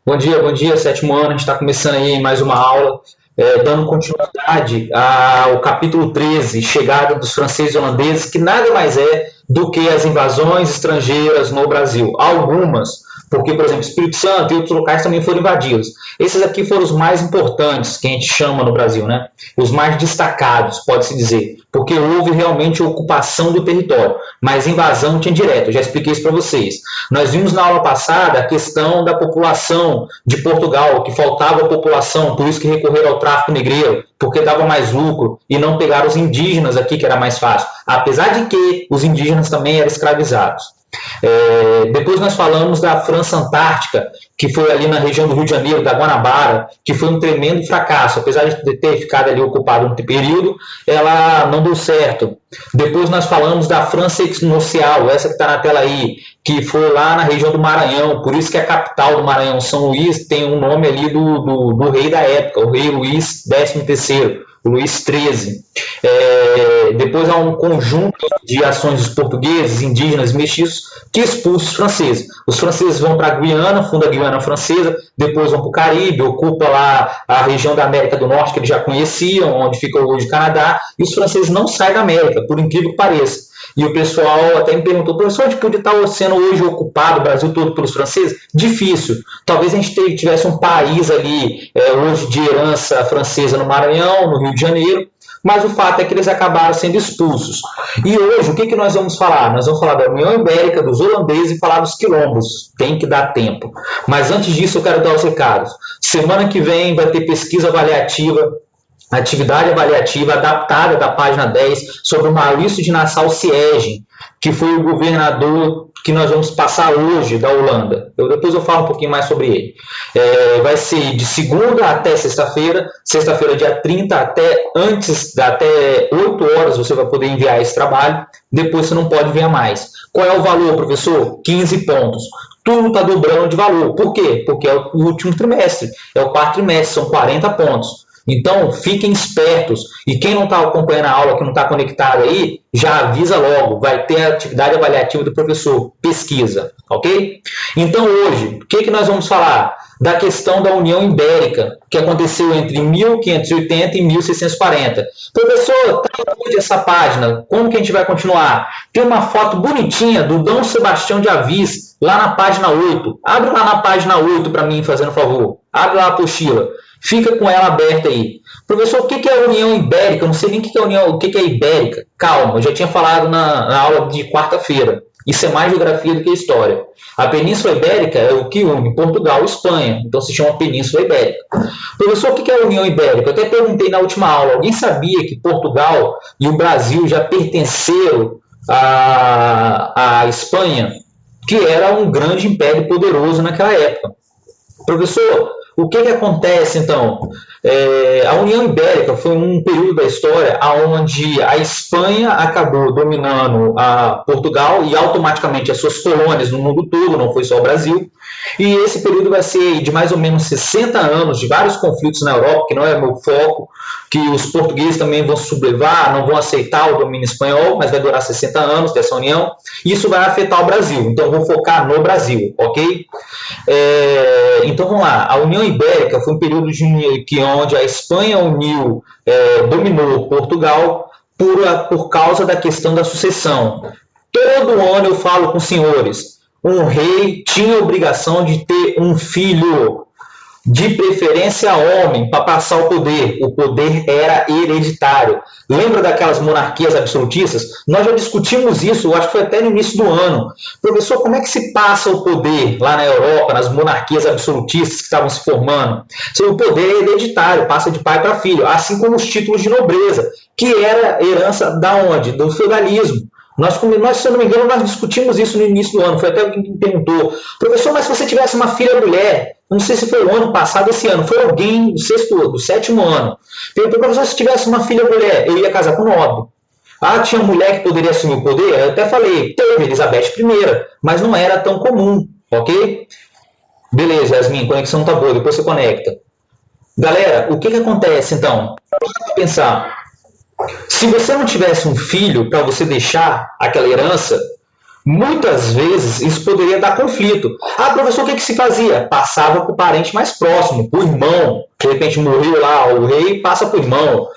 Bom dia, sétimo ano, a gente está começando aí mais uma aula, dando continuidade ao capítulo 13, chegada dos franceses e holandeses, que nada mais é do que as invasões estrangeiras no Brasil. Algumas, porque, por exemplo, Espírito Santo e outros locais também foram invadidos. Esses aqui foram os mais importantes, que a gente chama no Brasil, né? Os mais destacados, pode-se dizer, porque houve realmente ocupação do território, mas invasão tinha direto, eu já expliquei isso para vocês. Nós vimos na aula passada a questão da população de Portugal, que faltava população, por isso que recorreram ao tráfico negreiro, porque dava mais lucro, e não pegaram os indígenas aqui, que era mais fácil. Apesar de que os indígenas também eram escravizados. Depois nós falamos da França Antártica, que foi ali na região do Rio de Janeiro, da Guanabara, que foi um tremendo fracasso. Apesar de ter ficado ali ocupado um período, ela não deu certo. Depois nós falamos da França Equinocial, essa que está na tela aí, que foi lá na região do Maranhão, por isso que a capital do Maranhão, São Luís, tem um nome ali do rei da época, o rei Luís XIII, o Luís XIII. Depois há um conjunto de ações dos portugueses, indígenas, mestiços, que expulsam os franceses. Os franceses vão para a Guiana, fundam a Guiana Francesa, depois vão para o Caribe, ocupa lá a região da América do Norte, que eles já conheciam, onde fica hoje o Canadá, e os franceses não saem da América, por incrível que pareça. E o pessoal até me perguntou, professor, onde podia estar sendo hoje ocupado o Brasil todo pelos franceses? Difícil. Talvez a gente tivesse um país ali, hoje de herança francesa no Maranhão, no Rio de Janeiro, mas o fato é que eles acabaram sendo expulsos. E hoje, o que nós vamos falar? Nós vamos falar da União Ibérica, dos holandeses e falar dos quilombos. Tem que dar tempo. Mas antes disso, eu quero dar os recados. Semana que vem vai ter pesquisa avaliativa, atividade avaliativa adaptada da página 10 sobre o Maurício de Nassau-Siegen, que foi o governador que nós vamos passar hoje da Holanda. Depois eu falo um pouquinho mais sobre ele. Vai ser de segunda até sexta-feira, sexta-feira dia 30 até 8 horas você vai poder enviar esse trabalho, depois você não pode enviar mais. Qual é o valor, professor? 15 pontos. Tudo está dobrando de valor. Por quê? Porque é o último trimestre, é o quarto trimestre, são 40 pontos. Então, fiquem espertos. E quem não está acompanhando a aula, que não está conectado aí, já avisa logo. Vai ter a atividade avaliativa do professor. Pesquisa, ok? Então, hoje, o que nós vamos falar? Da questão da União Ibérica, que aconteceu entre 1580 e 1640. Professor, está onde essa página? Como que a gente vai continuar? Tem uma foto bonitinha do Dom Sebastião de Avis, lá na página 8. Abre lá na página 8 para mim, fazendo favor. Abre lá a apostila. Fica com ela aberta aí. Professor, o que é a União Ibérica? Eu não sei nem o que é Ibérica. Calma, eu já tinha falado na aula de quarta-feira. Isso é mais geografia do que história. A Península Ibérica é o que une Portugal e Espanha. Então se chama Península Ibérica. Professor, o que é a União Ibérica? Eu até perguntei na última aula. Alguém sabia que Portugal e o Brasil já pertenceram à Espanha? Que era um grande império poderoso naquela época. Professor, o que acontece, então? A União Ibérica foi um período da história onde a Espanha acabou dominando a Portugal e automaticamente as suas colônias no mundo todo, não foi só o Brasil. E esse período vai ser de mais ou menos 60 anos, de vários conflitos na Europa, que não é meu foco, que os portugueses também vão se sublevar, não vão aceitar o domínio espanhol, mas vai durar 60 anos dessa união. E isso vai afetar o Brasil, então vou focar no Brasil, ok? Então vamos lá, a União Ibérica foi um período onde a Espanha dominou Portugal por causa da questão da sucessão. Todo ano eu falo com os senhores, um rei tinha a obrigação de ter um filho, de preferência homem, para passar o poder. O poder era hereditário. Lembra daquelas monarquias absolutistas? Nós já discutimos isso, eu acho que foi até no início do ano. Professor, como é que se passa o poder lá na Europa, nas monarquias absolutistas que estavam se formando? O poder é hereditário, passa de pai para filho, assim como os títulos de nobreza, que era herança da onde? Do feudalismo. Nós, se eu não me engano, nós discutimos isso no início do ano. Foi até alguém que me perguntou, professor, mas se você tivesse uma filha mulher, não sei se foi o ano passado, esse ano, foi alguém do sétimo ano, perguntou, professor, se tivesse uma filha mulher, eu ia casar com um nobre. Tinha mulher que poderia assumir o poder? Eu até falei, teve Elizabeth I, mas não era tão comum, ok? Beleza, Yasmin, conexão tá boa, depois você conecta. Galera, o que acontece então? Vamos pensar. Se você não tivesse um filho para você deixar aquela herança, Muitas vezes isso poderia dar conflito. Ah, professor, o que se fazia? Passava para o parente mais próximo, para o irmão. De repente morreu lá o rei, passa para o irmão.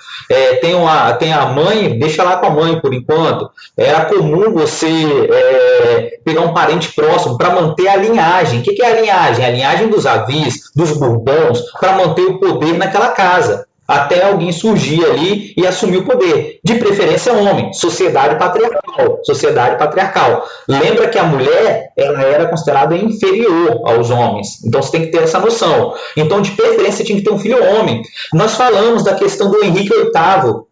Tem a mãe, deixa lá com a mãe por enquanto. Era comum você pegar um parente próximo para manter a linhagem. O que é a linhagem? A linhagem dos Avis, dos Bourbons, para manter o poder naquela casa. Até alguém surgir ali e assumir o poder. De preferência homem, sociedade patriarcal. Sociedade patriarcal. Lembra que a mulher ela era considerada inferior aos homens. Então você tem que ter essa noção. Então, de preferência, tinha que ter um filho homem. Nós falamos da questão do Henrique VIII.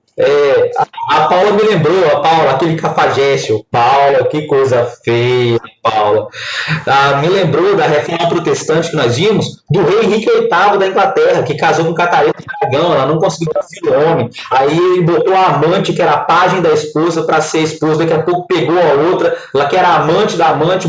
A Paula me lembrou, aquele cafajeste. Paula, que coisa feia, Paula. Me lembrou da reforma protestante que nós vimos, do rei Henrique VIII da Inglaterra, que casou com Catarina de Aragão, ela não conseguiu ter filho homem. Aí ele botou a amante, que era a pajem da esposa, para ser esposa. Daqui a pouco pegou a outra, ela que era amante da amante,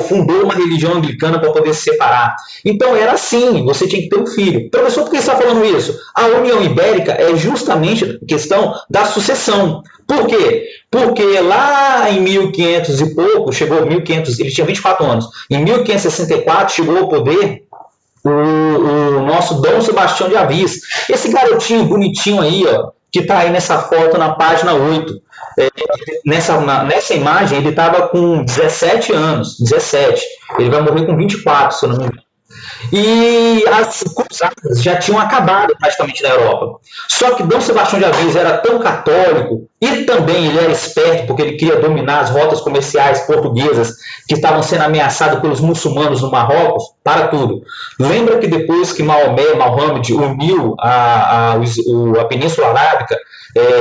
fundou uma religião anglicana para poder se separar. Então era assim, você tinha que ter um filho. Professor, por que você está falando isso? A União Ibérica é justamente a questão da sucessão. Por quê? Porque lá em 1500 e pouco, ele tinha 24 anos, em 1564 chegou ao poder o nosso Dom Sebastião de Avis. Esse garotinho bonitinho aí, ó, que está aí nessa foto na página 8. Nessa imagem ele estava com 17 anos, 17. Ele vai morrer com 24, se eu não me engano. E as cruzadas já tinham acabado praticamente na Europa. Só que Dom Sebastião de Avis era tão católico e também ele era esperto porque ele queria dominar as rotas comerciais portuguesas que estavam sendo ameaçadas pelos muçulmanos no Marrocos, para tudo. Lembra que depois que Mohammed uniu a Península Arábica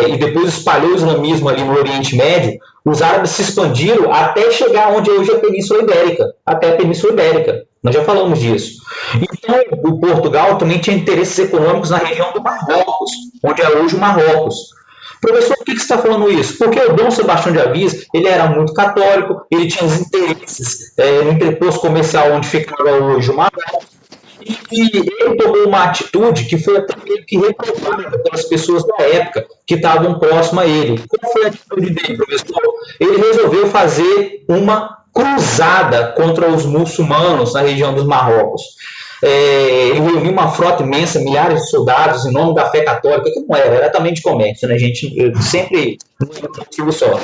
e depois espalhou o islamismo ali no Oriente Médio, os árabes se expandiram até chegar onde é hoje a Península Ibérica, até a Península Ibérica. Nós já falamos disso. Então, o Portugal também tinha interesses econômicos na região do Marrocos, onde é hoje o Marrocos. Professor, por que você está falando isso? Porque o Dom Sebastião de Avis, ele era muito católico, ele tinha os interesses no entreposto comercial onde ficava hoje o Marrocos, e ele tomou uma atitude que foi até meio que reprovada pelas pessoas da época que estavam próximas a ele. Qual foi a atitude dele, professor? Ele resolveu fazer uma cruzada contra os muçulmanos na região dos Marrocos. Ele reuniu uma frota imensa, milhares de soldados em nome da fé católica, que não era também de comércio, né, gente? Sempre um motivo só.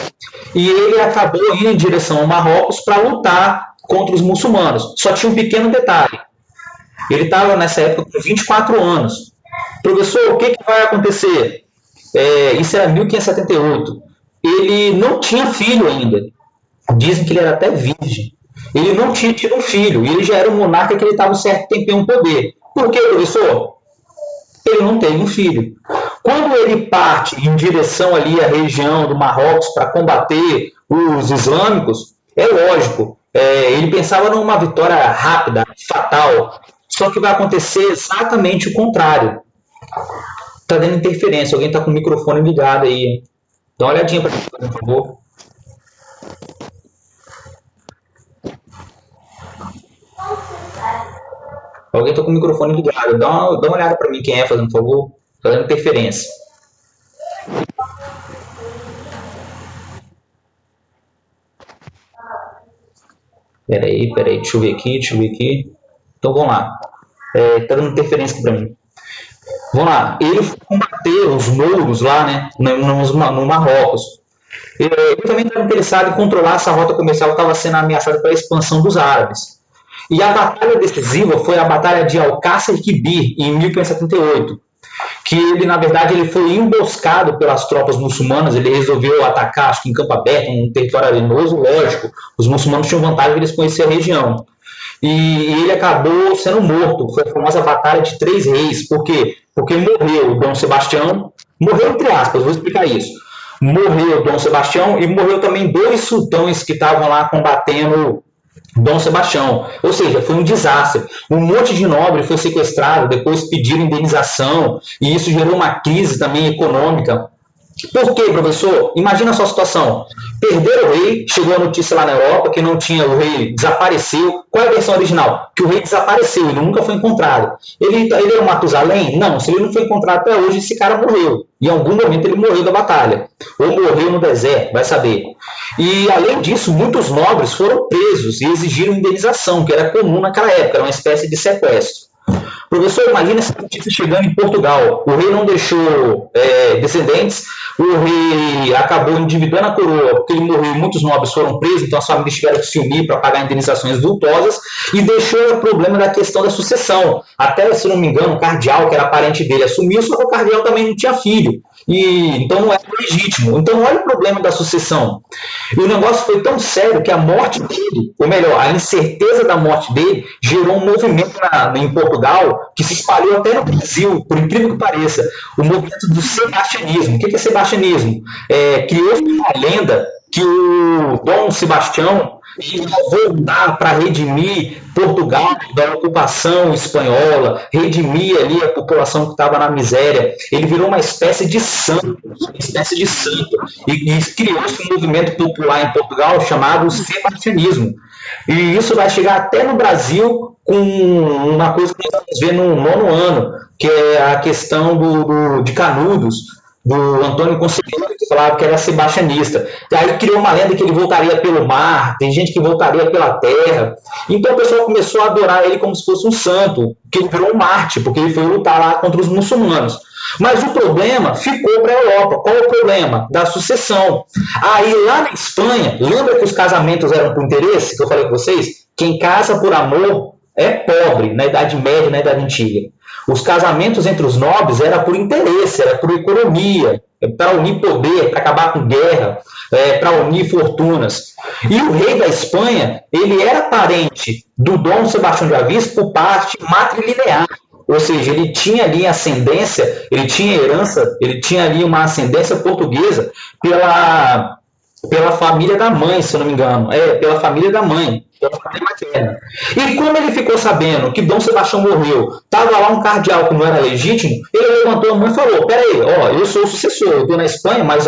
E ele acabou indo em direção ao Marrocos para lutar contra os muçulmanos. Só tinha um pequeno detalhe. Ele estava nessa época com 24 anos. Professor, o que vai acontecer? Isso era 1578. Ele não tinha filho ainda. Dizem que ele era até virgem. Ele não tinha tido um filho. E ele já era um monarca que ele estava um certo tempo em um poder. Por quê, professor? Ele não teve um filho. Quando ele parte em direção ali à região do Marrocos para combater os islâmicos, é lógico, ele pensava numa vitória rápida, fatal. Só que vai acontecer exatamente o contrário. Está dando interferência. Alguém está com o microfone ligado aí. Dá uma olhadinha para mim, por favor. Alguém está com o microfone ligado. Dá uma olhada para mim quem é, fazendo favor. Está dando interferência. Peraí, deixa eu ver aqui. Então vamos lá. Está dando interferência aqui para mim. Vamos lá. Ele foi combater os mouros lá, né, no Marrocos. Ele também estava interessado em controlar essa rota comercial que estava sendo ameaçada pela expansão dos árabes. E a batalha decisiva foi a batalha de Alcácer Quibir, em 1578, que ele, na verdade, ele foi emboscado pelas tropas muçulmanas. Ele resolveu atacar, acho que em campo aberto, um território arenoso, lógico. Os muçulmanos tinham vantagem de eles conhecer a região. E ele acabou sendo morto. Foi a famosa Batalha de Três Reis. Por quê? Porque morreu Dom Sebastião, morreu entre aspas, vou explicar isso. Morreu Dom Sebastião e morreu também 2 sultões que estavam lá combatendo Dom Sebastião. Ou seja, foi um desastre. Um monte de nobre foi sequestrado, depois pediram indenização, e isso gerou uma crise também econômica Por quê, professor? Imagina a sua situação. Perderam o rei, chegou a notícia lá na Europa que não tinha, o rei desapareceu. Qual é a versão original? Que o rei desapareceu, ele nunca foi encontrado. Ele era um Matusalém? Não, se ele não foi encontrado até hoje, esse cara morreu. Em algum momento ele morreu da batalha. Ou morreu no deserto, vai saber. E, além disso, muitos nobres foram presos e exigiram indenização, que era comum naquela época, era uma espécie de sequestro. Professor, imagina essa notícia chegando em Portugal. O rei não deixou descendentes, o rei acabou endividando a coroa, porque ele morreu e muitos nobres foram presos, então as famílias tiveram que se unir para pagar indenizações vultosas, e deixou o problema da questão da sucessão. Até, se não me engano, o cardeal, que era parente dele, assumiu, só que o cardeal também não tinha filho. Então não era legítimo. Então olha o problema da sucessão. E o negócio foi tão sério que a morte dele, ou melhor, a incerteza da morte dele, gerou um movimento em Portugal que se espalhou até no Brasil, por incrível que pareça, o movimento do sebastianismo. O que é sebastianismo? Criou-se uma lenda que o Dom Sebastião ia voltar para redimir Portugal da ocupação espanhola, redimir ali a população que estava na miséria. Ele virou uma espécie de santo, e criou-se um movimento popular em Portugal chamado sebastianismo. E isso vai chegar até no Brasil com uma coisa que nós vamos ver no 9º ano, que é a questão de Canudos, do Antônio Conselheiro, que falava que era sebastianista. E aí criou uma lenda que ele voltaria pelo mar, tem gente que voltaria pela terra. Então o pessoal começou a adorar ele como se fosse um santo, que ele virou um mártir, porque ele foi lutar lá contra os muçulmanos. Mas o problema ficou para a Europa. Qual é o problema? Da sucessão. Aí lá na Espanha, lembra que os casamentos eram por interesse, que eu falei com vocês? Quem casa por amor é pobre, na Idade Média, na Idade Antiga. Os casamentos entre os nobres era por interesse, era por economia, para unir poder, para acabar com guerra, para unir fortunas. E o rei da Espanha, ele era parente do Dom Sebastião de Avis por parte matrilinear. Ou seja, ele tinha ali ascendência, ele tinha herança, ele tinha ali uma ascendência portuguesa pela família da mãe, se eu não me engano. Pela família da mãe. E como ele ficou sabendo que Dom Sebastião morreu, estava lá um cardeal que não era legítimo, ele levantou a mão e falou: peraí, eu sou o sucessor, eu estou na Espanha, mas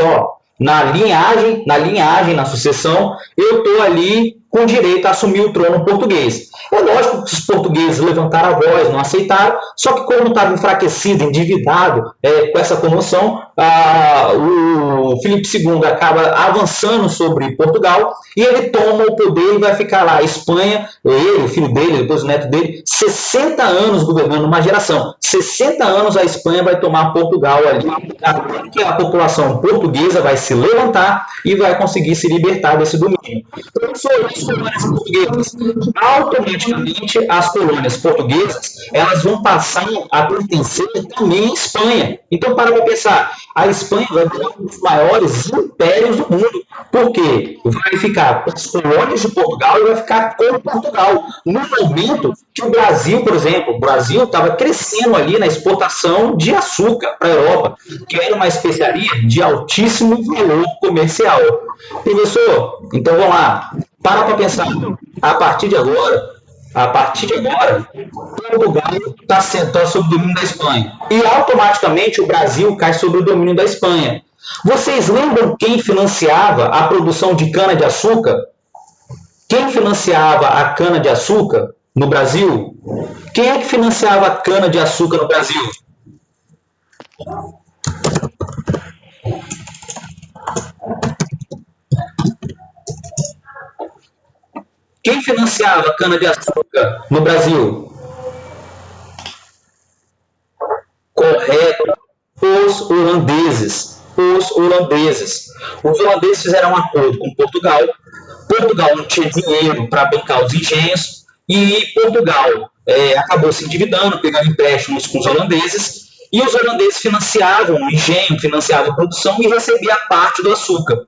na linhagem, na sucessão, eu estou ali com direito a assumir o trono português. É lógico que os portugueses levantaram a voz, não aceitaram, só que como estava enfraquecido, endividado com essa comoção, o Filipe II acaba avançando sobre Portugal e ele toma o poder e vai ficar lá. A Espanha, ele, o filho dele, depois o neto dele, 60 anos governando uma geração. 60 anos a Espanha vai tomar Portugal ali, que a população portuguesa vai se levantar e vai conseguir se libertar desse domínio. Então, as colônias portuguesas, automaticamente as colônias portuguesas, elas vão passar a pertencer também à Espanha. Então, para pensar, a Espanha vai virar um dos maiores impérios do mundo. Por quê? Vai ficar com as colônias de Portugal e vai ficar com Portugal. No momento que o Brasil, por exemplo, o Brasil estava crescendo ali na exportação de açúcar para a Europa, que era uma especiaria de altíssimo valor comercial. Professor, então vamos lá. Para pensar. A partir de agora, Portugal está sob o domínio da Espanha. E automaticamente o Brasil cai sob o domínio da Espanha. Vocês lembram quem financiava a produção de cana-de-açúcar? Quem financiava a cana-de-açúcar no Brasil? Quem é que financiava a cana-de-açúcar no Brasil? Quem financiava a cana-de-açúcar no Brasil? Correto. Os holandeses. Os holandeses fizeram um acordo com Portugal. Portugal não tinha dinheiro para bancar os engenhos e Portugal acabou se endividando, pegando empréstimos com os holandeses, e os holandeses financiavam o engenho, financiavam a produção e recebiam parte do açúcar.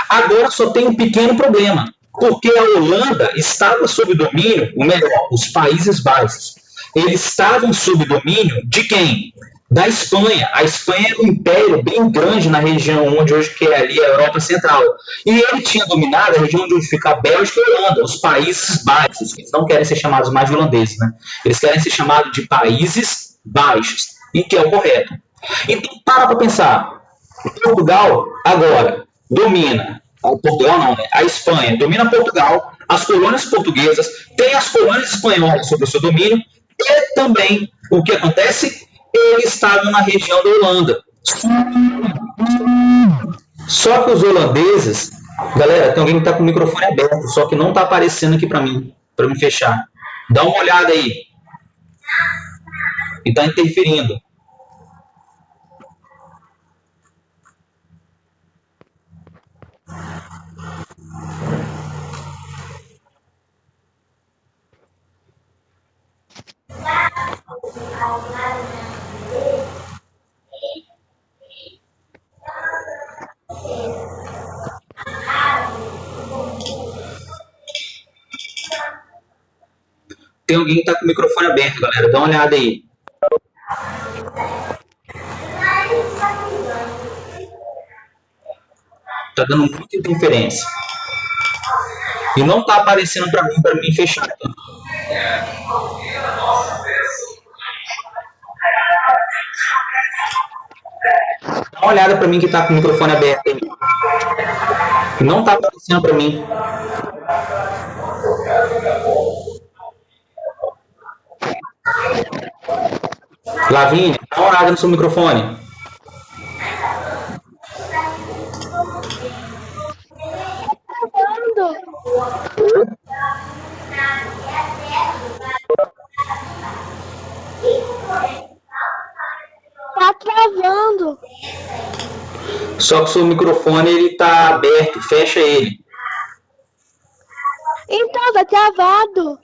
Agora só tem um pequeno problema, porque a Holanda estava sob domínio, ou melhor, os Países Baixos, eles estavam sob domínio de quem? Da Espanha. A Espanha era um império bem grande na região onde hoje que é ali a Europa Central. E ele tinha dominado a região onde hoje fica a Bélgica e a Holanda, os Países Baixos. Eles não querem ser chamados mais de holandeses, né? Eles querem ser chamados de Países Baixos, e que é o correto. Então, para pensar. Portugal, agora, domina. Portugal não, né? A Espanha domina Portugal, as colônias portuguesas, tem as colônias espanholas sob o seu domínio, e também, o que acontece? Eles estavam na região da Holanda. Só que os holandeses, galera, tem alguém que está com o microfone aberto, só que não está aparecendo aqui para me fechar. Dá uma olhada aí. E está interferindo. Tem alguém que está com o microfone aberto, galera. Dá uma olhada aí. Tá dando muita interferência. E não tá aparecendo para mim fechar. Dá uma olhada para mim que tá com o microfone aberto aí. Não tá aparecendo para mim. Lavínia, dá uma olhada no seu microfone. Tá travando. Só que o seu microfone ele tá aberto, fecha ele. Então, tá travado.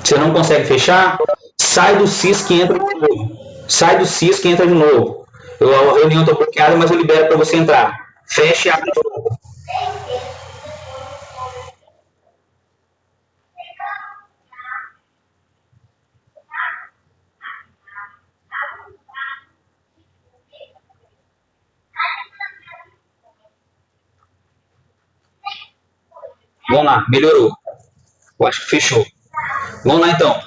Você não consegue fechar? Sai do CIS que entra de novo. Sai do CIS que entra de novo. A reunião está bloqueada, mas eu libero para você entrar. Fecha e abre de novo. Vamos lá, melhorou. Eu acho que fechou. Vamos lá então.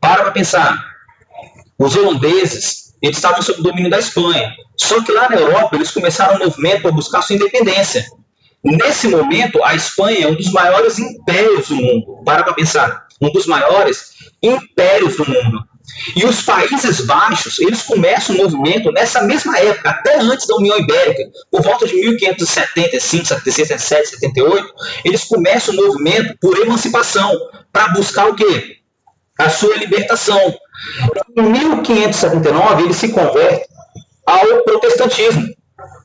Para pensar. Os holandeses, eles estavam sob o domínio da Espanha. Só que lá na Europa, eles começaram um movimento para buscar sua independência. Nesse momento, a Espanha é um dos maiores impérios do mundo. Para pensar. Um dos maiores impérios do mundo. E os Países Baixos, eles começam um movimento nessa mesma época, até antes da União Ibérica, por volta de 1575, 76, 77, 78, eles começam um movimento por emancipação, para buscar o quê? A sua libertação. Em 1579, eles se convertem ao protestantismo.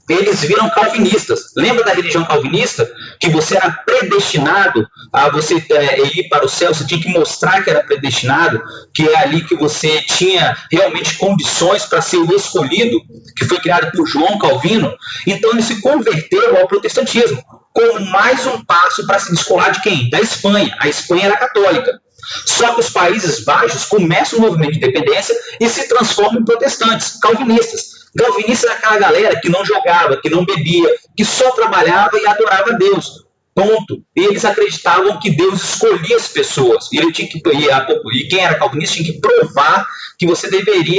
Eles viram calvinistas. Lembra da religião calvinista? Que você era predestinado a você ir para o céu, você tinha que mostrar que era predestinado, que é ali que você tinha realmente condições para ser o escolhido, que foi criado por João Calvino. Então eles se converteram ao protestantismo, como mais um passo para se descolar de quem? Da Espanha. A Espanha era católica. Só que os Países Baixos começam o movimento de independência e se transformam em protestantes, calvinistas. Calvinistas é aquela galera que não jogava, que não bebia, que só trabalhava e adorava a Deus. Ponto. E eles acreditavam que Deus escolhia as pessoas. E quem era calvinista tinha que provar que você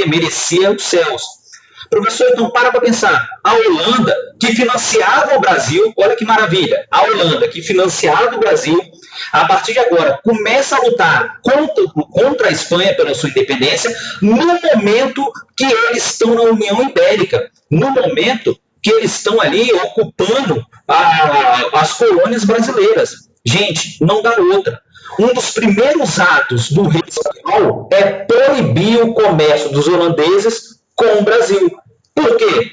merecia os céus. Professor, então para pensar. A Holanda, que financiava o Brasil, olha que maravilha. A Holanda, que financiava o Brasil, a partir de agora, começa a lutar contra a Espanha pela sua independência, no momento que eles estão na União Ibérica, no momento que eles estão ali ocupando as colônias brasileiras. Gente, não dá outra. Um dos primeiros atos do rei espanhol é proibir o comércio dos holandeses com o Brasil. Por quê?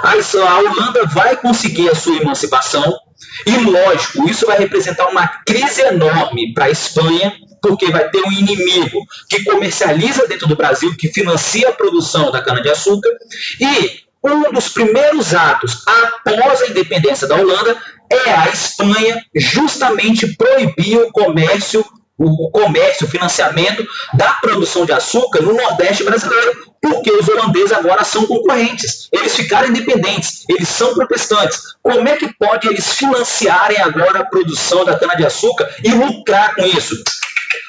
A Holanda vai conseguir a sua emancipação e, lógico, isso vai representar uma crise enorme para a Espanha, porque vai ter um inimigo que comercializa dentro do Brasil, que financia a produção da cana-de-açúcar, e um dos primeiros atos após a independência da Holanda é a Espanha justamente proibir o comércio, o financiamento da produção de açúcar no Nordeste brasileiro, porque os holandeses agora são concorrentes. Eles ficaram independentes, eles são protestantes. Como é que pode eles financiarem agora a produção da cana-de-açúcar e lucrar com isso?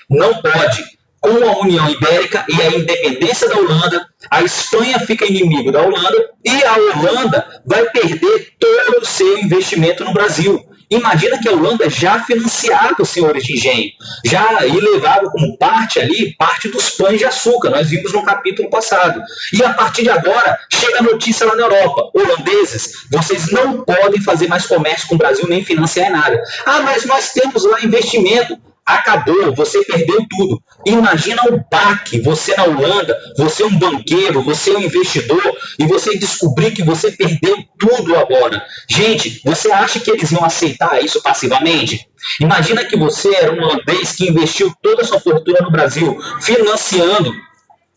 Não pode. com a União Ibérica e a independência da Holanda, a Espanha fica inimigo da Holanda e a Holanda vai perder todo o seu investimento no Brasil. Imagina que a Holanda já financiava os senhores de engenho, já levava como parte ali, parte dos pães de açúcar, nós vimos no capítulo passado. E a partir de agora, chega a notícia lá na Europa, holandeses, vocês não podem fazer mais comércio com o Brasil, nem financiar nada. Ah, mas nós temos lá investimento. Acabou, você perdeu tudo. Imagina o baque, você na Holanda, você é um banqueiro, você é um investidor, e você descobrir que você perdeu tudo agora. Gente, você acha que eles iam aceitar isso passivamente? Imagina que você era um holandês que investiu toda a sua fortuna no Brasil, financiando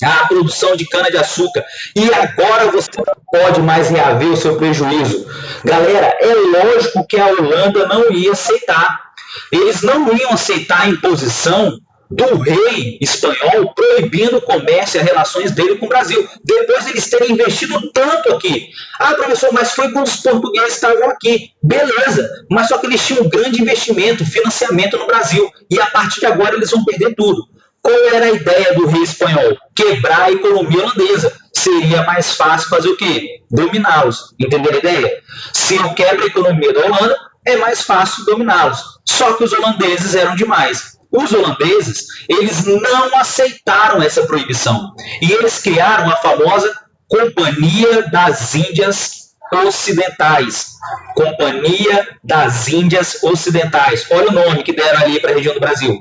a produção de cana-de-açúcar, e agora você não pode mais reaver o seu prejuízo. Galera, é lógico que a Holanda não ia aceitar. Eles não iam aceitar a imposição do rei espanhol proibindo o comércio e as relações dele com o Brasil, depois de eles terem investido tanto aqui. Ah, professor, mas foi quando os portugueses estavam aqui. Beleza, mas só que eles tinham um grande investimento, financiamento no Brasil, e a partir de agora eles vão perder tudo. Qual era a ideia do rei espanhol? Quebrar a economia holandesa. Seria mais fácil fazer o quê? Dominá-los. Entenderam a ideia? Se eu quebro a economia da Holanda, é mais fácil dominá-los. Só que os holandeses eram demais. Os holandeses, eles não aceitaram essa proibição. E eles criaram a famosa Companhia das Índias Ocidentais. Companhia das Índias Ocidentais. Olha o nome que deram ali para a região do Brasil.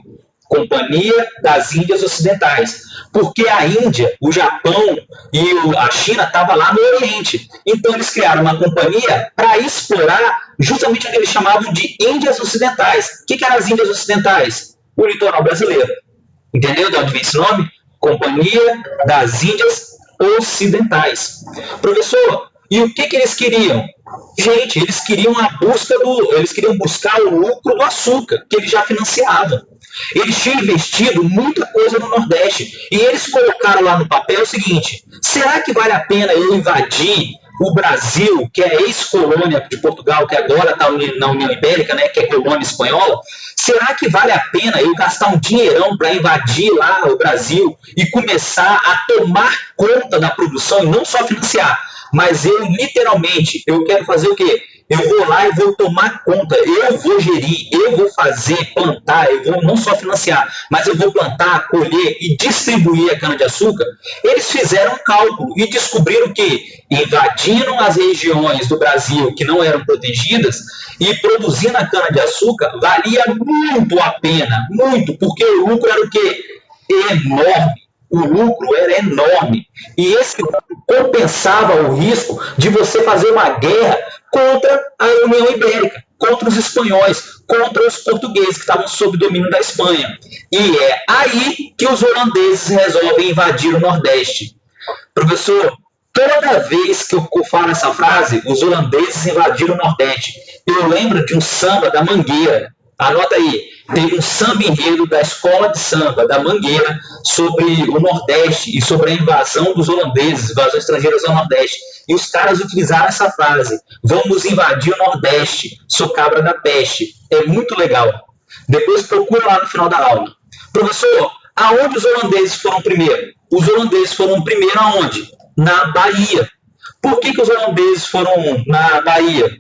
Companhia das Índias Ocidentais. Porque a Índia, o Japão e a China estavam lá no Oriente. Então eles criaram uma companhia para explorar justamente o que eles chamavam de Índias Ocidentais. O que eram as Índias Ocidentais? O litoral brasileiro. Entendeu de onde vem esse nome? Companhia das Índias Ocidentais. Professor, e o que eles queriam? Gente, eles queriam eles queriam buscar o lucro do açúcar, que eles já financiavam. Eles tinham investido muita coisa no Nordeste. E eles colocaram lá no papel o seguinte: será que vale a pena eu invadir o Brasil, que é ex-colônia de Portugal, que agora está na União Ibérica, né, que é colônia espanhola? Será que vale a pena eu gastar um dinheirão para invadir lá o Brasil e começar a tomar conta da produção e não só financiar? Mas eu literalmente, eu quero fazer o quê? Eu vou lá e vou tomar conta, eu vou gerir, eu vou fazer, plantar, eu vou não só financiar, mas eu vou plantar, colher e distribuir a cana-de-açúcar. Eles fizeram um cálculo e descobriram que invadindo as regiões do Brasil que não eram protegidas e produzindo a cana-de-açúcar valia muito a pena, muito, porque o lucro era o quê? Enorme. O lucro era enorme. E esse lucro compensava o risco de você fazer uma guerra contra a União Ibérica, contra os espanhóis, contra os portugueses que estavam sob domínio da Espanha. E é aí que os holandeses resolvem invadir o Nordeste. Professor, toda vez que eu falo essa frase, os holandeses invadiram o Nordeste, eu lembro de um samba da Mangueira. Anota aí. Teve um samba enredo da escola de samba da Mangueira sobre o Nordeste e sobre a invasão dos holandeses, invasões estrangeiras ao Nordeste. E os caras utilizaram essa frase: vamos invadir o Nordeste, sou cabra da peste. É muito legal. Depois procura lá no final da aula. Professor, aonde os holandeses foram primeiro? Os holandeses foram primeiro aonde? Na Bahia. Por que os holandeses foram na Bahia?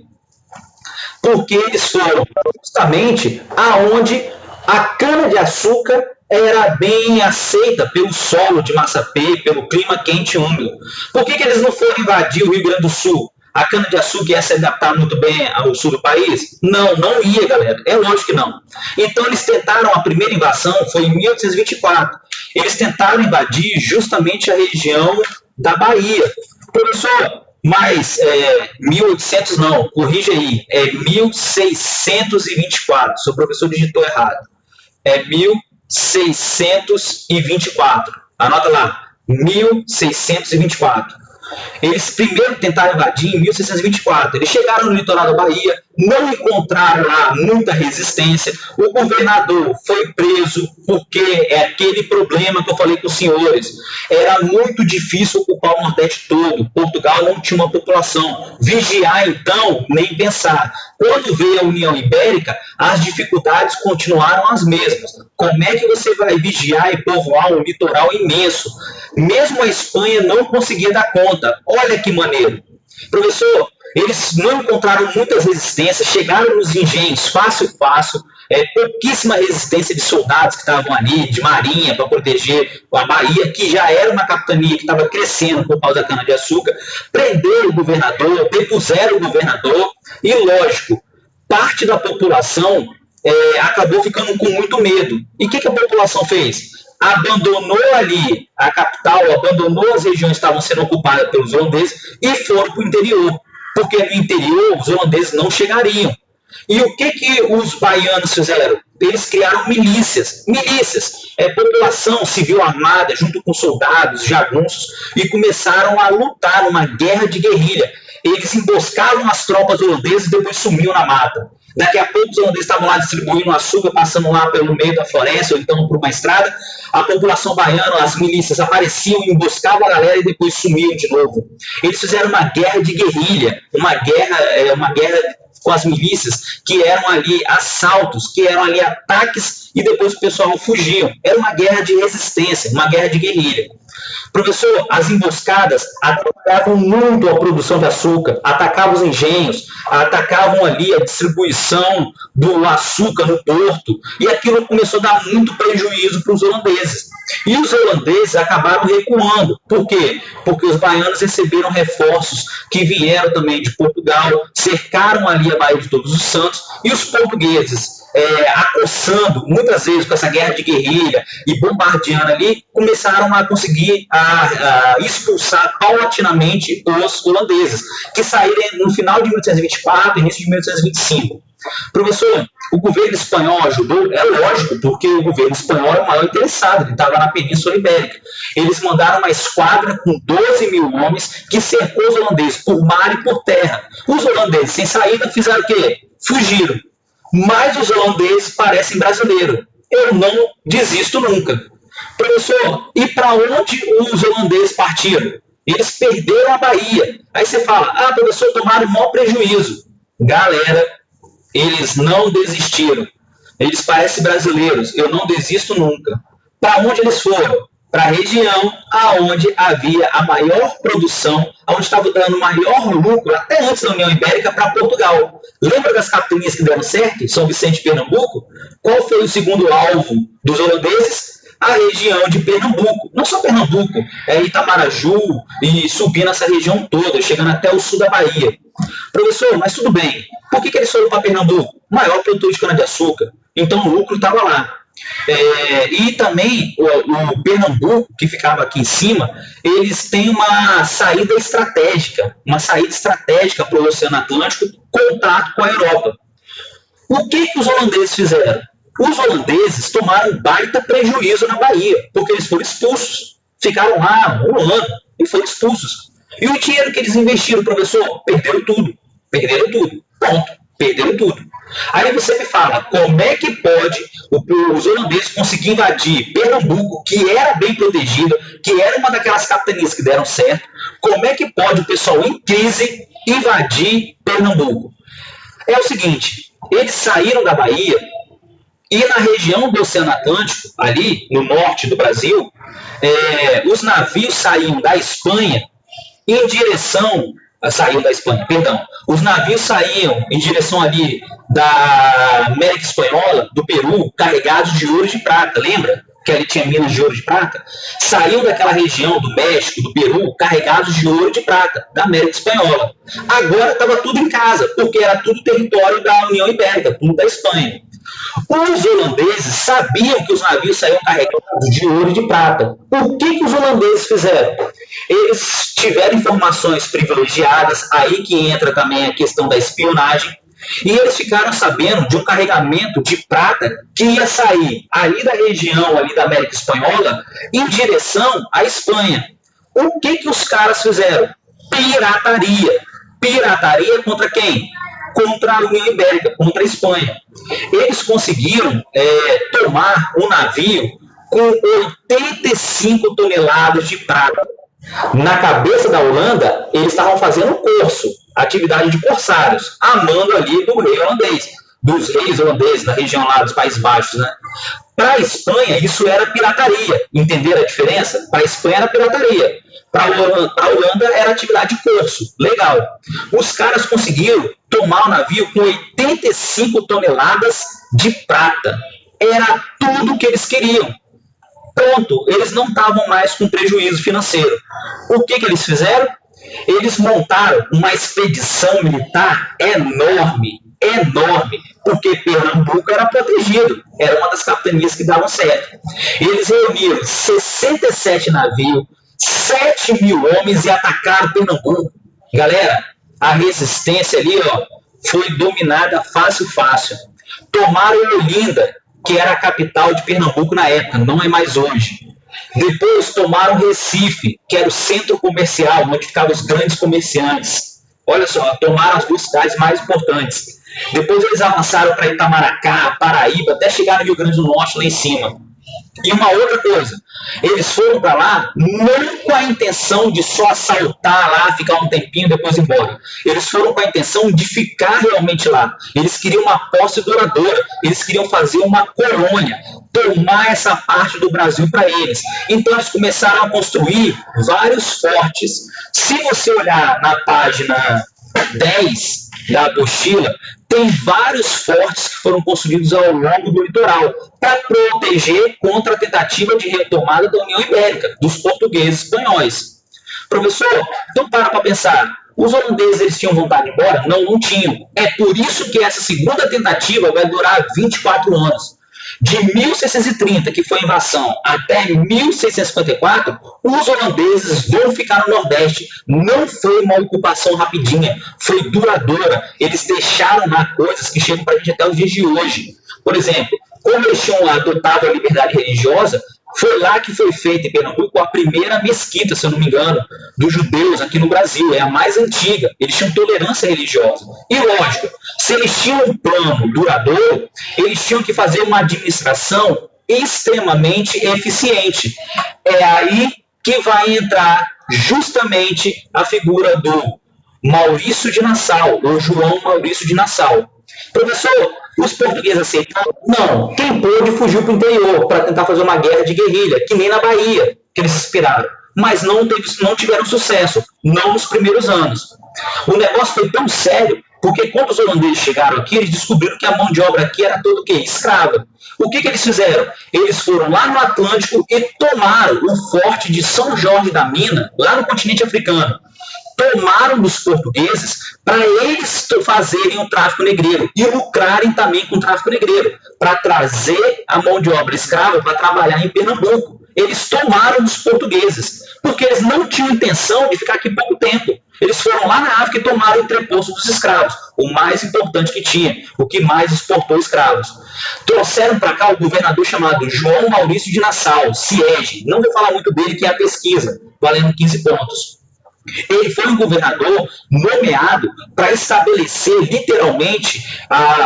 Porque eles foram justamente aonde a cana-de-açúcar era bem aceita pelo solo de Massapê, pelo clima quente e úmido. Por que eles não foram invadir o Rio Grande do Sul? A cana-de-açúcar ia se adaptar muito bem ao sul do país? Não, não ia, galera. É lógico que não. Então eles tentaram, a primeira invasão foi em 1824. Eles tentaram invadir justamente a região da Bahia. Professor, mas 1800 não, corrige aí, é 1624, seu professor digitou errado, é 1624, anota lá, 1624. Eles primeiro tentaram invadir em 1624, eles chegaram no litoral da Bahia, não encontraram lá muita resistência. O governador foi preso porque é aquele problema que eu falei com os senhores. Era muito difícil ocupar o Nordeste todo. Portugal não tinha uma população. Vigiar, então, nem pensar. Quando veio a União Ibérica, as dificuldades continuaram as mesmas. Como é que você vai vigiar e povoar um litoral imenso? Mesmo a Espanha não conseguia dar conta. Olha que maneiro. Professor, eles não encontraram muitas resistências, chegaram nos engenhos fácil, pouquíssima resistência de soldados que estavam ali, de marinha, para proteger a Bahia, que já era uma capitania que estava crescendo por causa da cana-de-açúcar. Prenderam o governador, depuseram o governador, e lógico, parte da população acabou ficando com muito medo. E o que a população fez? Abandonou ali a capital, abandonou as regiões que estavam sendo ocupadas pelos holandeses e foram para o interior, porque no interior os holandeses não chegariam. E o que os baianos fizeram? Eles criaram milícias, população civil armada junto com soldados, jagunços, e começaram a lutar numa guerra de guerrilha. Eles emboscaram as tropas holandesas e depois sumiam na mata. Daqui a pouco os holandeses estavam lá distribuindo açúcar, passando lá pelo meio da floresta, ou então por uma estrada. A população baiana, as milícias apareciam, emboscavam a galera e depois sumiam de novo. Eles fizeram uma guerra de guerrilha, uma guerra com as milícias, que eram ali assaltos, que eram ali ataques, e depois o pessoal fugiam. Era uma guerra de resistência, uma guerra de guerrilha. Professor, as emboscadas atacavam muito a produção de açúcar, atacavam os engenhos, atacavam ali a distribuição do açúcar no porto, e aquilo começou a dar muito prejuízo para os holandeses. E os holandeses acabaram recuando. Por quê? Porque os baianos receberam reforços que vieram também de Portugal, cercaram ali a Baía de Todos os Santos, e os portugueses, acossando, muitas vezes com essa guerra de guerrilha e bombardeando ali, começaram a conseguir expulsar paulatinamente os holandeses, que saíram no final de 1824, início de 1825. Professor, o governo espanhol ajudou? É lógico, porque o governo espanhol é o maior interessado, ele estava na Península Ibérica. Eles mandaram uma esquadra com 12 mil homens que cercou os holandeses por mar e por terra. Os holandeses, sem saída, fizeram o quê? Fugiram. Mas os holandeses parecem brasileiros. Eu não desisto nunca. Professor, e para onde os holandeses partiram? Eles perderam a Bahia. Aí você fala, professor, tomaram o maior prejuízo. Galera, eles não desistiram. Eles parecem brasileiros. Eu não desisto nunca. Para onde eles foram? Para a região aonde havia a maior produção, onde estava dando maior lucro, até antes da União Ibérica, para Portugal. Lembra das capitanias que deram certo? São Vicente e Pernambuco? Qual foi o segundo alvo dos holandeses? A região de Pernambuco. Não só Pernambuco, Itamaraju e subindo essa região toda, chegando até o sul da Bahia. Professor, mas tudo bem. Por que eles foram para Pernambuco? Maior produtor de cana-de-açúcar. Então o lucro estava lá. E também o Pernambuco, que ficava aqui em cima, eles têm uma saída estratégica para o Oceano Atlântico, contato com a Europa. O que os holandeses fizeram? Os holandeses tomaram um baita prejuízo na Bahia, porque eles foram expulsos. Ficaram lá um ano e foram expulsos. E o dinheiro que eles investiram, professor, perderam tudo. Ponto. Perderam tudo. Aí você me fala, como é que pode os holandeses conseguir invadir Pernambuco, que era bem protegida, que era uma daquelas capitanias que deram certo, como é que pode o pessoal em crise invadir Pernambuco? É o seguinte, eles saíram da Bahia e na região do Oceano Atlântico, ali no norte do Brasil, os navios saíam da Espanha em direção... Os navios saíam em direção ali da América Espanhola, do Peru, carregados de ouro e de prata, lembra? Que ali tinha minas de ouro e de prata. Saíam daquela região do México, do Peru, carregados de ouro e de prata, da América Espanhola. Agora estava tudo em casa, porque era tudo território da União Ibérica, tudo da Espanha. Os holandeses sabiam que os navios saíam carregados de ouro e de prata. O que os holandeses fizeram? Eles tiveram informações privilegiadas, aí que entra também a questão da espionagem, e eles ficaram sabendo de um carregamento de prata que ia sair ali da região ali da América Espanhola em direção à Espanha. O que os caras fizeram? Pirataria. Pirataria contra quem? contra a União Ibérica, contra a Espanha. Eles conseguiram tomar um navio com 85 toneladas de prata. Na cabeça da Holanda, eles estavam fazendo corso, atividade de corsários, a mando ali do rei holandês, dos reis holandeses, da região lá dos Países Baixos, né? Para a Espanha, isso era pirataria. Entenderam a diferença? Para a Espanha era pirataria. Para a Holanda era atividade de corso. Legal. Os caras conseguiram tomar o navio com 85 toneladas de prata. Era tudo o que eles queriam. Pronto, eles não estavam mais com prejuízo financeiro. O que eles fizeram? Eles montaram uma expedição militar enorme, porque Pernambuco era protegido, era uma das capitanias que davam certo. Eles reuniram 67 navios, 7 mil homens e atacaram Pernambuco. Galera, a resistência ali foi dominada fácil. Tomaram Olinda, que era a capital de Pernambuco na época, não é mais hoje. Depois tomaram Recife, que era o centro comercial, onde ficavam os grandes comerciantes. Olha só, tomaram as duas cidades mais importantes. Depois eles avançaram para Itamaracá, Paraíba, até chegar no Rio Grande do Norte, lá em cima. E uma outra coisa, eles foram para lá não com a intenção de só assaltar lá, ficar um tempinho e depois ir embora. Eles foram com a intenção de ficar realmente lá. Eles queriam uma posse duradoura, eles queriam fazer uma colônia, tomar essa parte do Brasil para eles. Então eles começaram a construir vários fortes. Se você olhar na página 10 da apostila, tem vários fortes que foram construídos ao longo do litoral para proteger contra a tentativa de retomada da União Ibérica, dos portugueses e espanhóis. Professor, então para pensar, os holandeses eles tinham vontade de ir embora? Não, não tinham. É por isso que essa segunda tentativa vai durar 24 anos. De 1630, que foi a invasão, até 1654, os holandeses vão ficar no Nordeste. Não foi uma ocupação rapidinha, foi duradoura. Eles deixaram lá coisas que chegam para a gente até os dias de hoje. Por exemplo, como eles tinham adotado a liberdade religiosa, foi lá que foi feita em Pernambuco a primeira mesquita, se eu não me engano, dos judeus aqui no Brasil. É a mais antiga. Eles tinham tolerância religiosa. E lógico, se eles tinham um plano duradouro, eles tinham que fazer uma administração extremamente eficiente. É aí que vai entrar justamente a figura do Maurício de Nassau, ou João Maurício de Nassau. Professor, os portugueses aceitaram? Não. Quem pôde fugiu para o interior para tentar fazer uma guerra de guerrilha, que nem na Bahia, que eles inspiraram. Mas não tiveram sucesso, não nos primeiros anos. O negócio foi tão sério, porque quando os holandeses chegaram aqui, eles descobriram que a mão de obra aqui era toda o quê? Escrava. O que eles fizeram? Eles foram lá no Atlântico e tomaram o forte de São Jorge da Mina, lá no continente africano. Tomaram dos portugueses para eles fazerem o tráfico negreiro e lucrarem também com o tráfico negreiro, para trazer a mão de obra escrava para trabalhar em Pernambuco. Eles tomaram dos portugueses, porque eles não tinham intenção de ficar aqui pouco tempo. Eles foram lá na África e tomaram o entreposto dos escravos, o mais importante que tinha, o que mais exportou escravos. Trouxeram para cá o governador chamado João Maurício de Nassau, Siege. Não vou falar muito dele, que é a pesquisa, valendo 15 pontos. Ele foi um governador nomeado para estabelecer literalmente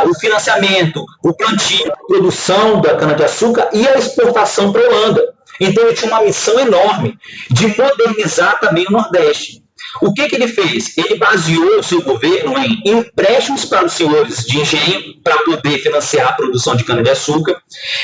o financiamento, o plantio, a produção da cana-de-açúcar e a exportação para a Holanda. Então ele tinha uma missão enorme de modernizar também o Nordeste. O que ele fez? Ele baseou o seu governo em empréstimos para os senhores de engenho para poder financiar a produção de cana-de-açúcar.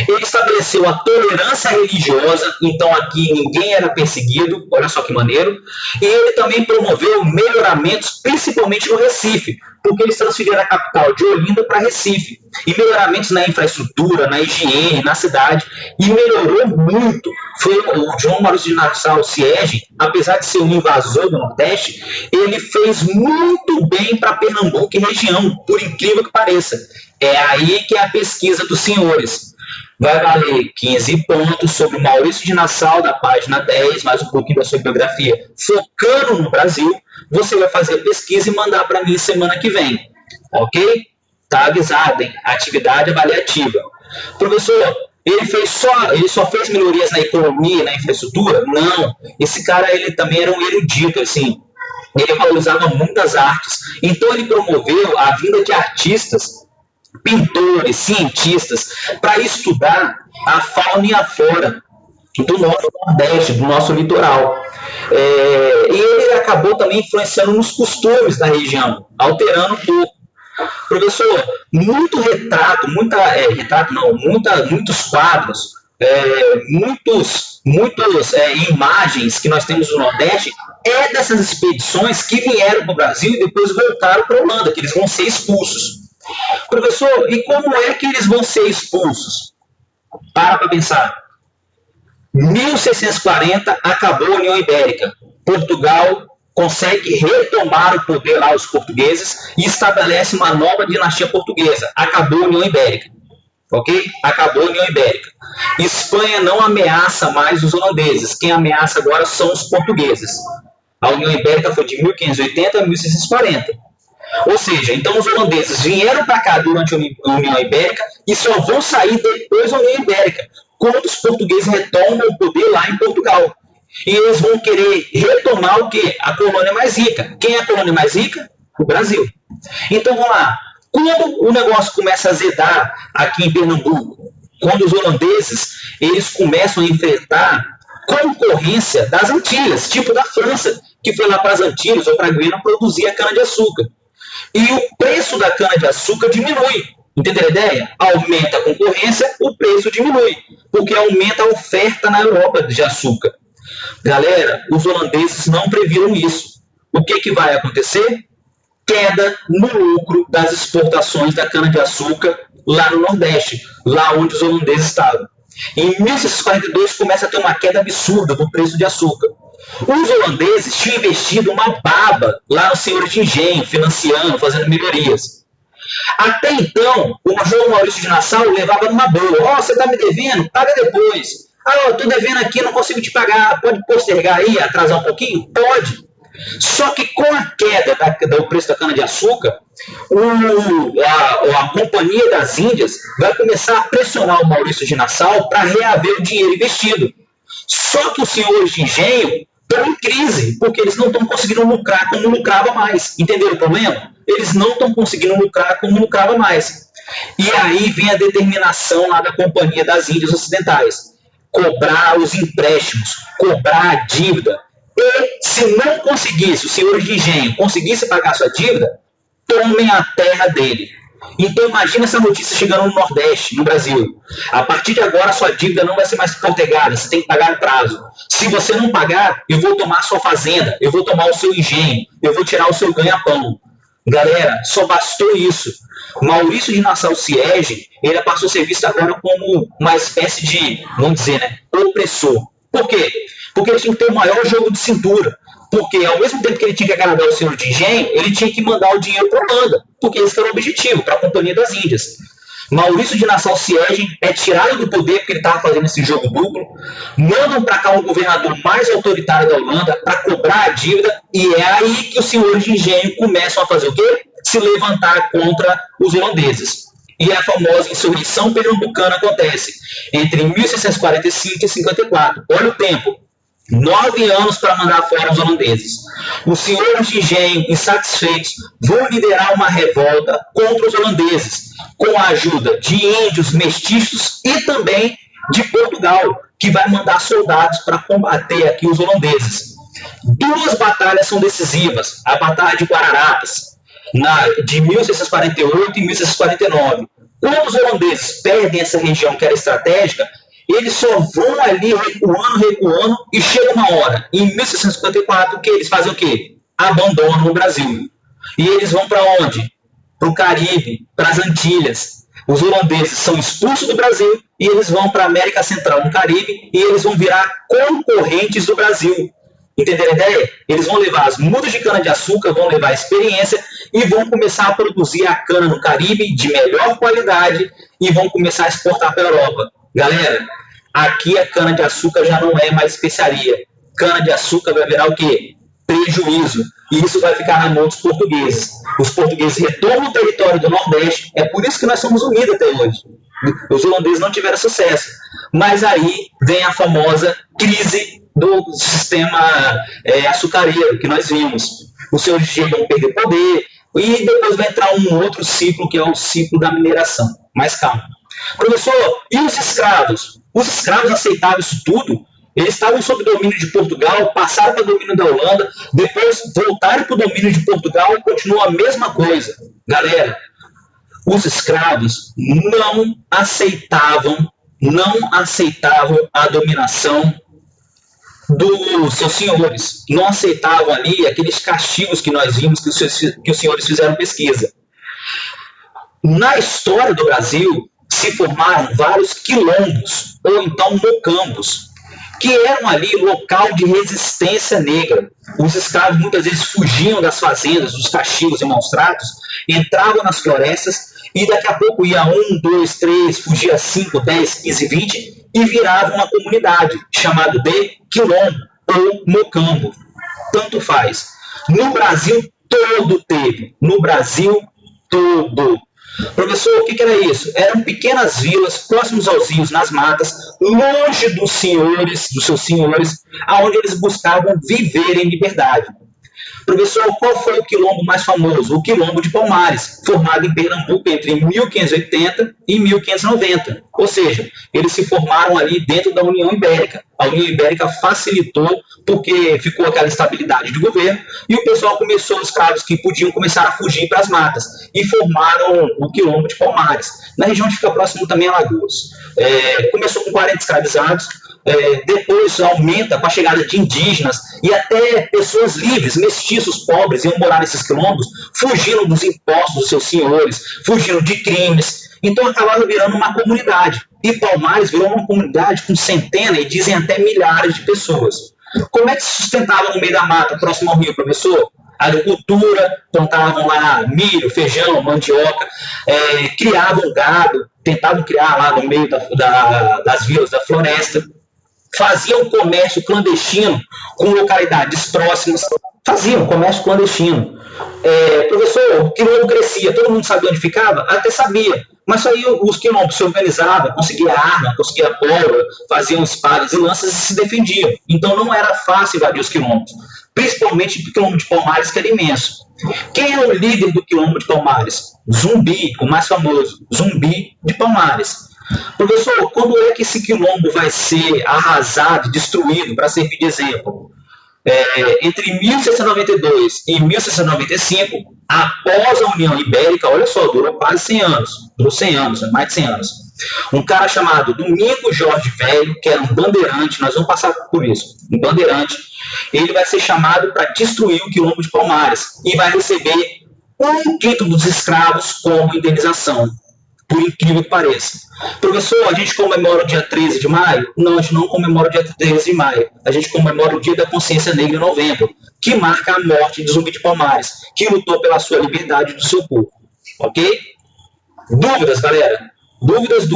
Ele estabeleceu a tolerância religiosa, então aqui ninguém era perseguido, olha só que maneiro. E ele também promoveu melhoramentos, principalmente no Recife, porque eles transferiram a capital de Olinda para Recife. E melhoramentos na infraestrutura, na higiene, na cidade. E melhorou muito. Foi o João Maurício de Nassau Siege, apesar de ser um invasor do Nordeste, ele fez muito bem para Pernambuco e região, por incrível que pareça. É aí que é a pesquisa dos senhores. Vai valer 15 pontos sobre Maurício de Nassau, da página 10, mais um pouquinho da sua biografia, focando no Brasil. Você vai fazer a pesquisa e mandar para mim semana que vem. Ok? Tá avisado, hein? Atividade avaliativa. Professor, ele só fez melhorias na economia e na infraestrutura? Não. Esse cara, ele também era um erudito, assim. Ele valorizava muitas artes. Então ele promoveu a vinda de artistas, pintores, cientistas, para estudar a fauna e a flora do nosso Nordeste, do nosso litoral. E ele acabou também influenciando nos costumes da região, alterando um pouco. Professor, muito retrato, muitos quadros, muitas imagens que nós temos no Nordeste dessas expedições que vieram para o Brasil e depois voltaram para a Holanda, que eles vão ser expulsos. Professor, e como é que eles vão ser expulsos? Para pensar. 1640 acabou a União Ibérica. Portugal consegue retomar o poder lá, os portugueses, e estabelece uma nova dinastia portuguesa. Acabou a União Ibérica. Ok? Acabou a União Ibérica. Espanha não ameaça mais os holandeses. Quem ameaça agora são os portugueses. A União Ibérica foi de 1580 a 1640. Ou seja, então os holandeses vieram para cá durante a União Ibérica e só vão sair depois da União Ibérica, quando os portugueses retomam o poder lá em Portugal. E eles vão querer retomar o quê? A colônia mais rica. Quem é a colônia mais rica? O Brasil. Então vamos lá. Quando o negócio começa a azedar aqui em Pernambuco, quando os holandeses eles começam a enfrentar concorrência das Antilhas, tipo da França, que foi lá para as Antilhas ou para a Guiana produzir a cana-de-açúcar. E o preço da cana-de-açúcar diminui. Entenderam a ideia? Aumenta a concorrência, o preço diminui, porque aumenta a oferta na Europa de açúcar. Galera, os holandeses não previram isso. O que vai acontecer? Queda no lucro das exportações da cana-de-açúcar lá no Nordeste, lá onde os holandeses estavam. Em 1642 começa a ter uma queda absurda do preço de açúcar. Os holandeses tinham investido uma baba lá nos senhores de engenho, financiando, fazendo melhorias. Até então, o João Maurício de Nassau levava numa boa. Você está me devendo? Paga depois. Eu estou devendo aqui, não consigo te pagar. Pode postergar aí, atrasar um pouquinho? Pode. Só que com a queda do preço da cana-de-açúcar, a Companhia das Índias vai começar a pressionar o Maurício de Nassau para reaver o dinheiro investido. Só que os senhores de engenho estão em crise, porque eles não estão conseguindo lucrar como lucrava mais. Entenderam o problema? Eles não estão conseguindo lucrar como lucrava mais. E aí vem a determinação lá da Companhia das Índias Ocidentais. Cobrar os empréstimos, cobrar a dívida. E se não conseguisse, os senhores de engenho conseguisse pagar sua dívida, tomem a terra dele. Então imagina essa notícia chegando no Nordeste, no Brasil. A partir de agora, sua dívida não vai ser mais postergada, você tem que pagar no prazo. Se você não pagar, eu vou tomar a sua fazenda, eu vou tomar o seu engenho, eu vou tirar o seu ganha-pão. Galera, só bastou isso. Maurício de Nassau-Siege, ele passou a ser visto agora como uma espécie de, vamos dizer, né, opressor. Por quê? Porque ele tinha que ter o maior jogo de cintura. Porque ao mesmo tempo que ele tinha que agradar o senhor de engenho, ele tinha que mandar o dinheiro para a Holanda. Porque esse era o objetivo, para a Companhia das Índias. Maurício de Nassau-Siege é tirado do poder porque ele estava fazendo esse jogo duplo. Mandam para cá um governador mais autoritário da Holanda para cobrar a dívida. E é aí que os senhores de engenho começam a fazer o quê? Se levantar contra os holandeses. E a famosa insurreição pernambucana acontece entre 1645 e 54. Olha o tempo. 9 anos para mandar fora os holandeses. Os senhores de engenho, insatisfeitos, vão liderar uma revolta contra os holandeses, com a ajuda de índios, mestiços e também de Portugal, que vai mandar soldados para combater aqui os holandeses. 2 batalhas são decisivas. A Batalha de Guararapes, de 1648 e 1649. Quando os holandeses perdem essa região que era estratégica, eles só vão ali recuando, e chega uma hora, em 1654, que eles fazem o quê? Abandonam o Brasil. E eles vão para onde? Para o Caribe, para as Antilhas. Os holandeses são expulsos do Brasil e eles vão para a América Central, no Caribe, e eles vão virar concorrentes do Brasil. Entenderam a ideia? Eles vão levar as mudas de cana-de-açúcar, vão levar a experiência e vão começar a produzir a cana no Caribe de melhor qualidade e vão começar a exportar para a Europa. Galera, aqui a cana-de-açúcar já não é mais especiaria. Cana-de-açúcar vai virar o quê? Prejuízo. E isso vai ficar na mão dos portugueses. Os portugueses retomam o território do Nordeste. É por isso que nós somos unidos até hoje. Os holandeses não tiveram sucesso. Mas aí vem a famosa crise do sistema açucareiro que nós vimos. os senhores de engenho vão perder poder, e depois vai entrar um outro ciclo, que é o ciclo da mineração. Mas calma. Professor, e os escravos? Os escravos aceitavam isso tudo? Eles estavam sob domínio de Portugal, passaram para o domínio da Holanda, depois voltaram para o domínio de Portugal e continuou a mesma coisa. Galera, os escravos não aceitavam a dominação dos seus senhores. Não aceitavam ali aqueles castigos que nós vimos que os senhores fizeram pesquisa. Na história do Brasil, se formaram vários quilombos, ou então mocambos, que eram ali local de resistência negra. Os escravos muitas vezes fugiam das fazendas, dos castigos e maus tratos, entravam nas florestas e daqui a pouco ia 1, 2, 3, fugia 5, 10, 15, 20 e virava uma comunidade chamada de quilombo ou mocambo. Tanto faz. No Brasil todo teve. No Brasil todo. Professor, o que era isso? Eram pequenas vilas próximos aos rios, nas matas, longe dos seus senhores, aonde eles buscavam viver em liberdade. Professor, qual foi o quilombo mais famoso? O quilombo de Palmares, formado em Pernambuco entre 1580 e 1590. Ou seja, eles se formaram ali dentro da União Ibérica. A União Ibérica facilitou porque ficou aquela estabilidade de governo e o pessoal começou, os escravos que podiam começar a fugir para as matas e formaram o quilombo de Palmares. Na região que fica próximo também a Alagoas. Começou com 40 escravizados, depois aumenta com a chegada de indígenas e até pessoas livres, mestiços, pobres, iam morar nesses quilombos, fugindo dos impostos dos seus senhores, fugindo de crimes. Então acabava virando uma comunidade. E Palmares virou uma comunidade com centenas e dizem até milhares de pessoas. Como é que se sustentava no meio da mata, próximo ao rio, professor? Agricultura, plantavam lá milho, feijão, mandioca, criavam gado, tentavam criar lá no meio das vilas da floresta, faziam comércio clandestino com localidades próximas, faziam comércio clandestino. Professor, o quilombo crescia, todo mundo sabia onde ficava? Até sabia, mas aí os quilombos se organizavam, conseguiam arma, conseguiam pólvora, faziam espadas e lanças e se defendiam. Então não era fácil invadir os quilombos, principalmente o quilombo de Palmares, que era imenso. Quem é o líder do quilombo de Palmares? Zumbi, o mais famoso, Zumbi de Palmares. Professor, quando é que esse quilombo vai ser arrasado, destruído, para servir de exemplo? Entre 1692 e 1695, após a União Ibérica, olha só, durou quase 100 anos, durou 100 anos, mais de 100 anos. Um cara chamado Domingos Jorge Velho, que era um bandeirante, nós vamos passar por isso, um bandeirante, ele vai ser chamado para destruir o quilombo de Palmares e vai receber 1/5 dos escravos como indenização, por incrível que pareça. Professor, a gente comemora o dia 13 de maio? Não, a gente não comemora o dia 13 de maio. A gente comemora o Dia da Consciência Negra em novembro, que marca a morte de Zumbi de Palmares, que lutou pela sua liberdade e do seu povo. Ok? Dúvidas, galera? Dúvidas?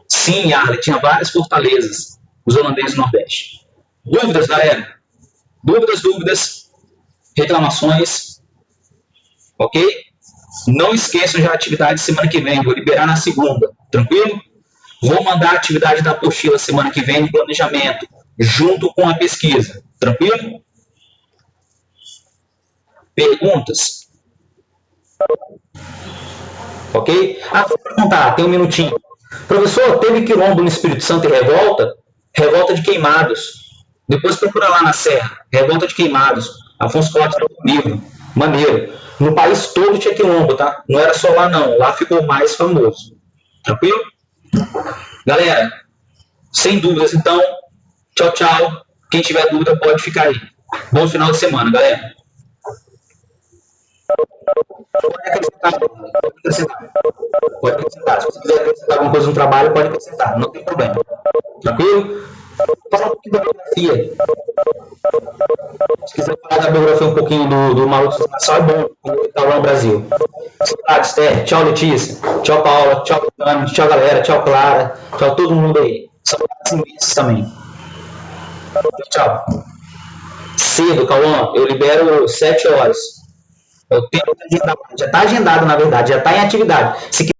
Sim, Arle, tinha várias fortalezas, os holandeses do Nordeste. Dúvidas, galera? Dúvidas? Reclamações? Ok? Não esqueçam já a atividade semana que vem, vou liberar na segunda, tranquilo? Vou mandar a atividade da apostila semana que vem no planejamento, junto com a pesquisa, tranquilo? Perguntas? Ok? Vou perguntar, tem um minutinho. Professor, teve quilombo no Espírito Santo e revolta? Revolta de Queimados. Depois procura lá na Serra, Revolta de Queimados. Afonso Cláudio tem um livro, maneiro. No país todo tinha quilombo, tá? Não era só lá não, lá ficou mais famoso. Tranquilo? Galera, sem dúvidas, então, tchau. Quem tiver dúvida pode ficar aí. Bom final de semana, galera. Pode acrescentar. Se você quiser acrescentar alguma coisa no trabalho, pode acrescentar, não tem problema. Tranquilo? Fala um pouquinho da biografia. Se quiser falar da biografia um pouquinho do Maluco Nacional, é bom, quando ele está lá no Brasil. Tchau, Letícia. Tchau, Paula. Tchau, Dani. Tchau, galera. Tchau, Clara. Tchau, todo mundo aí. São imensas também. Tchau. Cedo, Cauã. Eu libero 7 horas. O tempo já está agendado, na verdade. Já está em atividade. Se